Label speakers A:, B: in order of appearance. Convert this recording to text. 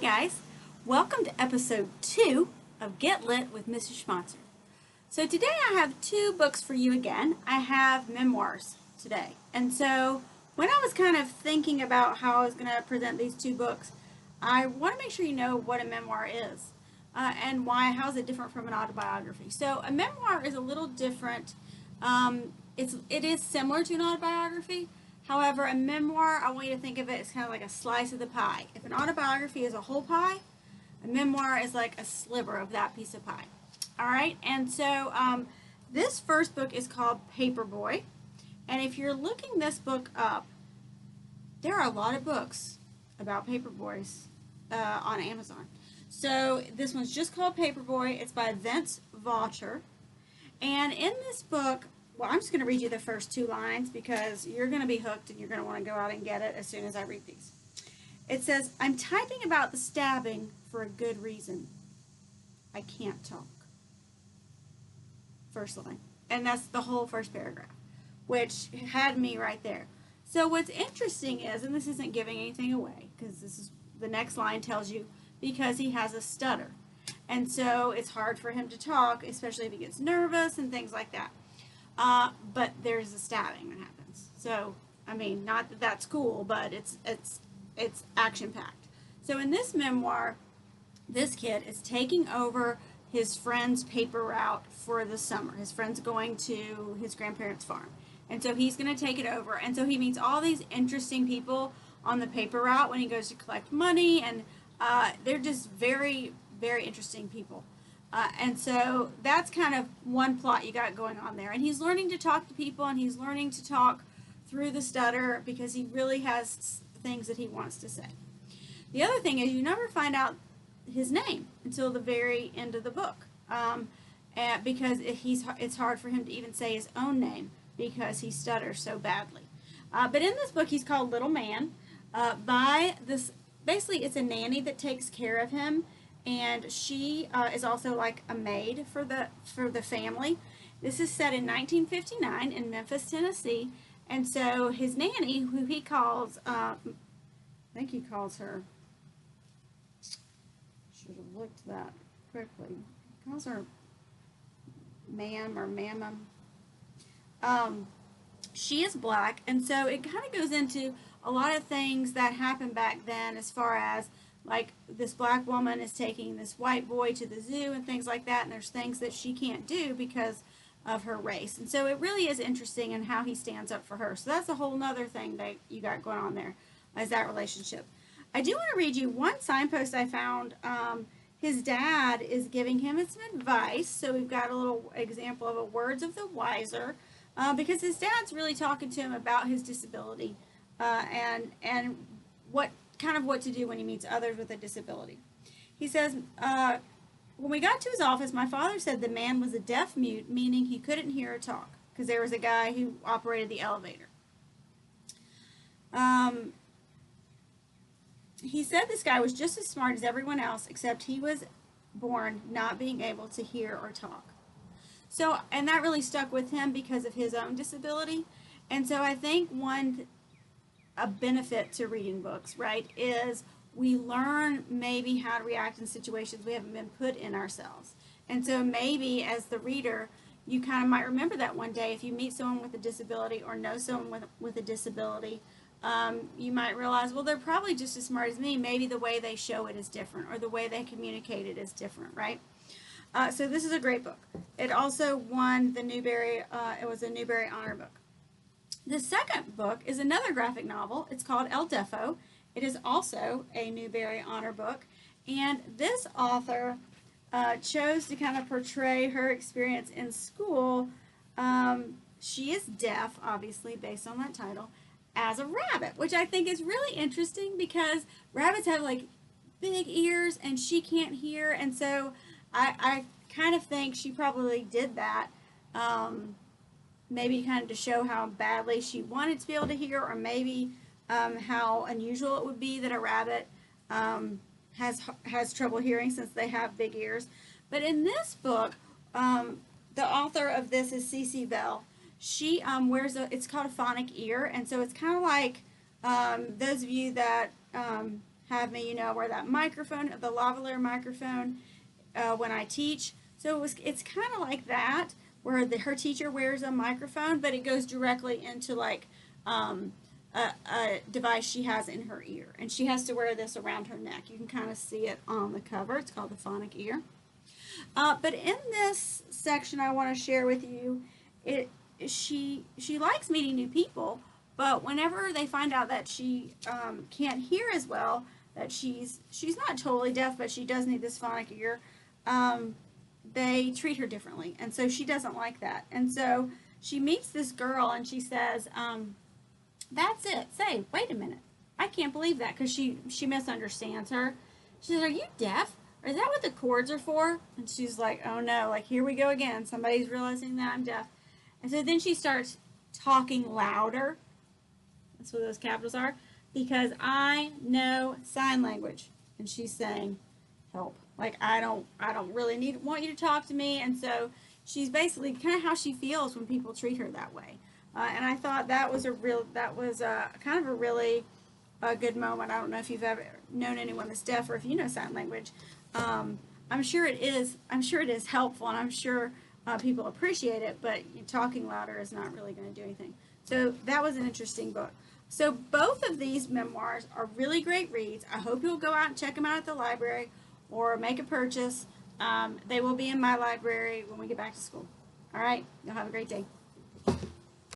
A: Guys, welcome to episode 2 of Get Lit with Mrs. Schmotzer. So today I have 2 books for you again. I have memoirs today. And so when I was kind of thinking about how I was going to present these 2 books, I want to make sure you know what a memoir is and how is it different from an autobiography. So a memoir is a little different. It is similar to an autobiography. However, a memoir, I want you to think of it as kind of like a slice of the pie. If an autobiography is a whole pie, a memoir is like a sliver of that piece of pie. All right, and so this first book is called Paperboy. And if you're looking this book up, there are a lot of books about paperboys on Amazon. So this one's just called Paperboy. It's by Vince Vawter. And in this book, well, I'm just going to read you the first 2 lines because you're going to be hooked and you're going to want to go out and get it as soon as I read these. It says, "I'm typing about the stabbing for a good reason. I can't talk." First line. And that's the whole first paragraph, which had me right there. So what's interesting is, and this isn't giving anything away, because this is the next line tells you, because he has a stutter. And so it's hard for him to talk, especially if he gets nervous and things like that. But there's a stabbing that happens. So, I mean, not that that's cool, but it's action-packed. So in this memoir, this kid is taking over his friend's paper route for the summer. His friend's going to his grandparents' farm. And so he's going to take it over. And so he meets all these interesting people on the paper route when he goes to collect money. And they're just very, very interesting people. And so that's kind of one plot you got going on there. And he's learning to talk to people, and he's learning to talk through the stutter because he really has things that he wants to say. The other thing is you never find out his name until the very end of the book because it's hard for him to even say his own name because he stutters so badly. But in this book, he's called Little Man by this, basically it's a nanny that takes care of him. And she is also like a maid for the family. This is set in 1959 in Memphis, Tennessee. And so his nanny, who he calls, I think he calls her, should have looked that quickly. He calls her ma'am or mamma. She is black, and so it kind of goes into a lot of things that happened back then as far as like this black woman is taking this white boy to the zoo and things like that, and there's things that she can't do because of her race. And so it really is interesting in how he stands up for her. So that's a whole nother thing that you got going on there, is that relationship. I do want to read you one signpost I found. His dad is giving him some advice. So we've got a little example of a words of the wiser because his dad's really talking to him about his disability and what to do when he meets others with a disability. He says, when we got to his office, my father said the man was a deaf mute, meaning he couldn't hear or talk, because there was a guy who operated the elevator. He said this guy was just as smart as everyone else, except he was born not being able to hear or talk. So, and that really stuck with him because of his own disability. And so I think a benefit to reading books, right, is we learn maybe how to react in situations we haven't been put in ourselves. And so maybe as the reader, you kind of might remember that one day if you meet someone with a disability or know someone with a disability, you might realize, well, they're probably just as smart as me. Maybe the way they show it is different, or the way they communicate it is different, right? So this is a great book. It also won the Newbery, it was a Newbery Honor book. The second book is another graphic novel. It's called Deafo. It is also a Newbery Honor book. And this author chose to kind of portray her experience in school. She is deaf, obviously, based on that title, as a rabbit, which I think is really interesting because rabbits have like big ears and she can't hear. And so I kind of think she probably did that. Maybe kind of to show how badly she wanted to be able to hear, or maybe how unusual it would be that a rabbit has trouble hearing since they have big ears. But in this book, the author of this is Cece Bell. She wears it's called a phonic ear, and so it's kind of like those of you that have me, wear that microphone, the lavalier microphone, when I teach. So it's kind of like that, where her teacher wears a microphone, but it goes directly into like a device she has in her ear, and she has to wear this around her neck. You can kind of see it on the cover. It's called the phonic ear. But in this section, I want to share with you, she likes meeting new people, but whenever they find out that she can't hear as well, that she's not totally deaf, but she does need this phonic ear, they treat her differently, and so she doesn't like that. And so she meets this girl, and she says, "That's it. Say, wait a minute. I can't believe that," because she misunderstands her. She says, "Are you deaf? Or is that what the cords are for?" And she's like, "Oh no, like here we go again. Somebody's realizing that I'm deaf." And so then she starts talking louder. That's what those capitals are. Because I know sign language. And she's saying, "Help. Like I don't really want you to talk to me." And so she's basically kind of how she feels when people treat her that way. And I thought that was kind of a really good moment. I don't know if you've ever known anyone that's deaf, or if you know sign language. I'm sure it is helpful, and I'm sure people appreciate it, but talking louder is not really going to do anything. So that was an interesting book. So both of these memoirs are really great reads. I hope you'll go out and check them out at the library or make a purchase. They will be in my library when we get back to school. All right, you'll have a great day.